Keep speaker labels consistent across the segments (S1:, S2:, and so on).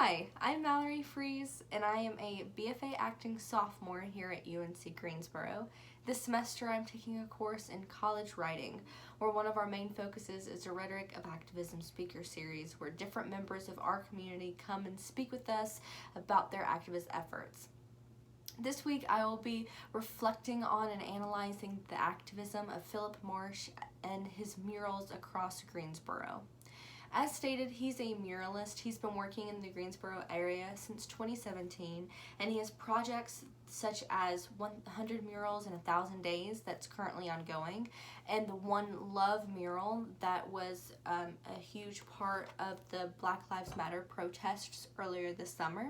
S1: Hi, I'm Mallory Fries, and I am a BFA acting sophomore here at UNC Greensboro. This semester I'm taking a course in college writing, where one of our main focuses is a Rhetoric of Activism speaker series, where different members of our community come and speak with us about their activist efforts. This week I will be reflecting on and analyzing the activism of Phillip Marsh and his murals across Greensboro. As stated, he's a muralist. He's been working in the Greensboro area since 2017, and he has projects such as 100 murals in 1,000 days that's currently ongoing, and the One Love mural that was a huge part of the Black Lives Matter protests earlier this summer.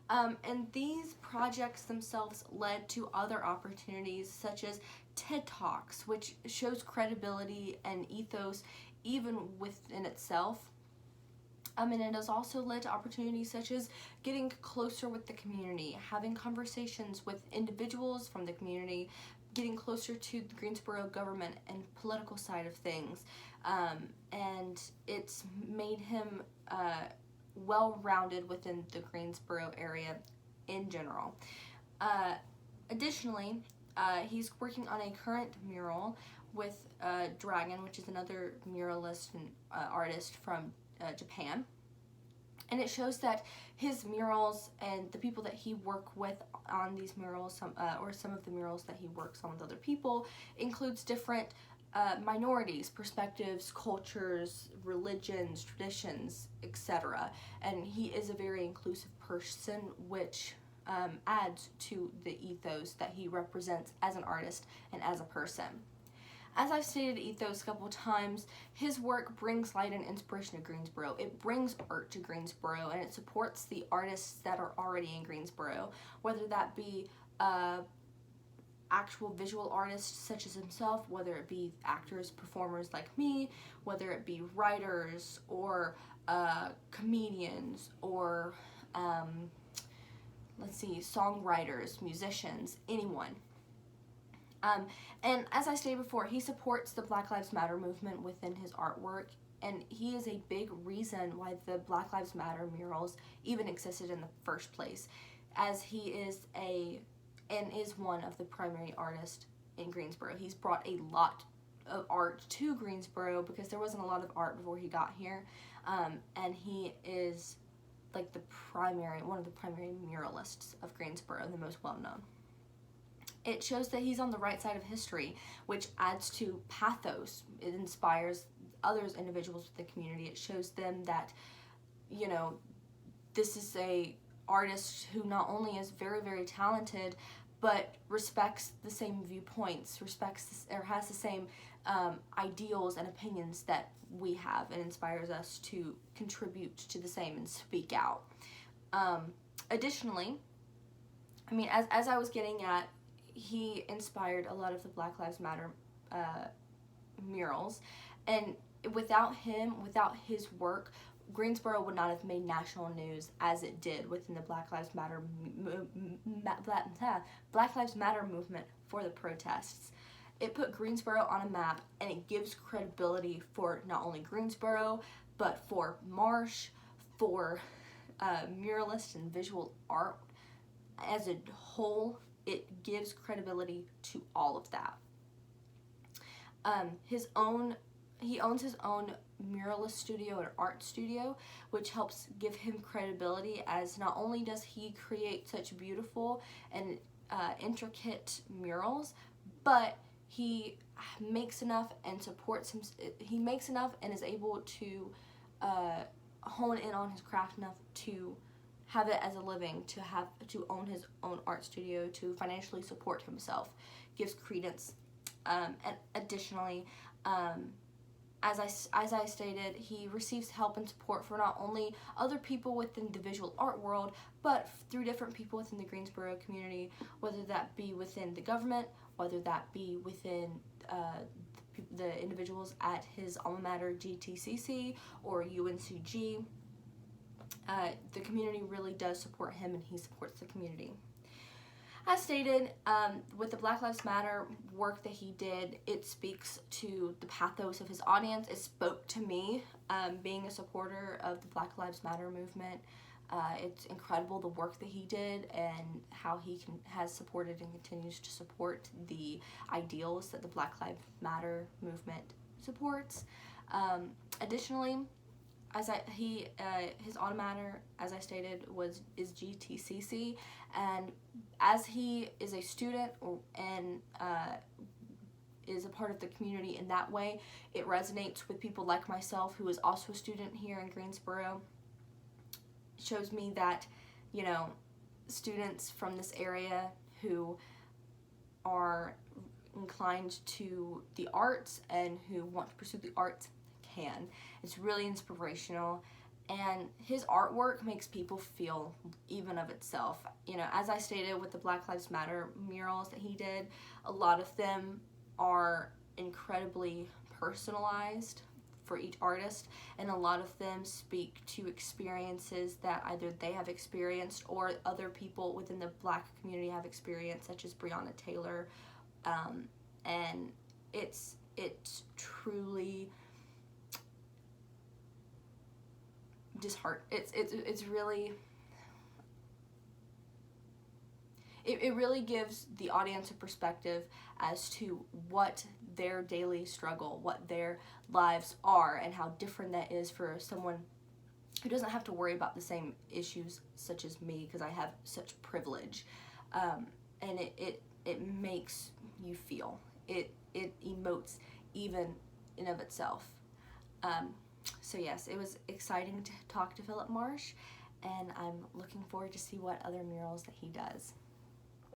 S1: And these projects themselves led to other opportunities such as TED Talks, which shows credibility and ethos even within itself. And it has also led to opportunities such as getting closer with the community, having conversations with individuals from the community, getting closer to the Greensboro government and political side of things. And it's made him well-rounded within the Greensboro area in general. Additionally, he's working on a current mural with Dragon, which is another muralist and artist from Japan. And it shows that his murals and the people that he works with on these murals, some of the murals that he works on with other people, includes different minorities, perspectives, cultures, religions, traditions, etc. And he is a very inclusive person, which adds to the ethos that he represents as an artist and as a person. As I've stated ethos a couple times, his work brings light and inspiration to Greensboro. It brings art to Greensboro, and it supports the artists that are already in Greensboro, whether that be actual visual artists such as himself, whether it be actors, performers like me, whether it be writers or comedians or songwriters, musicians, anyone. And as I stated before, he supports the Black Lives Matter movement within his artwork, and he is a big reason why the Black Lives Matter murals even existed in the first place, as he is one of the primary artists in Greensboro. He's brought a lot of art to Greensboro because there wasn't a lot of art before he got here, and he is like one of the primary muralists of Greensboro, the most well-known. It shows that he's on the right side of history, which adds to pathos. It inspires others, individuals with the community. It shows them that, this is a artist who not only is very, very talented, but respects the same viewpoints, has the same ideals and opinions that we have, and inspires us to contribute to the same and speak out. Additionally, as I was getting at, he inspired a lot of the Black Lives Matter murals, and without his work, Greensboro would not have made national news as it did within the Black Lives Matter movement for the protests. It put Greensboro on a map, and it gives credibility for not only Greensboro, but for Marsh, for muralists and visual art as a whole. It gives credibility to all of that. He owns his own muralist studio or art studio, which helps give him credibility, as not only does he create such beautiful and intricate murals, but he makes enough and supports him. He makes enough and is able to hone in on his craft enough to have it as a living, to own his own art studio, to financially support himself, gives credence. And additionally, as I stated, he receives help and support for not only other people within the visual art world, but through different people within the Greensboro community, whether that be within the government, whether that be within the individuals at his alma mater, GTCC, or UNCG. The community really does support him, and he supports the community. As stated, with the Black Lives Matter work that he did, it speaks to the pathos of his audience. It spoke to me, being a supporter of the Black Lives Matter movement. It's incredible the work that he did and how he has supported and continues to support the ideals that the Black Lives Matter movement supports. Additionally, his alma mater, as I stated, is GTCC, and as he is a student and is a part of the community in that way, it resonates with people like myself, who is also a student here in Greensboro. It shows me that, you know, students from this area who are inclined to the arts and who want to pursue the arts can. It's really inspirational, and his artwork makes people feel even of itself. You know, as I stated with the Black Lives Matter murals that he did, a lot of them are incredibly personalized for each artist, and a lot of them speak to experiences that either they have experienced or other people within the Black community have experienced, such as Breonna Taylor, and it's truly it's really, it really gives the audience a perspective as to what their daily struggle, what their lives are, and how different that is for someone who doesn't have to worry about the same issues such as me, because I have such privilege. And it makes you feel. It emotes even in of itself. So yes, it was exciting to talk to Phillip Marsh, and I'm looking forward to see what other murals that he does.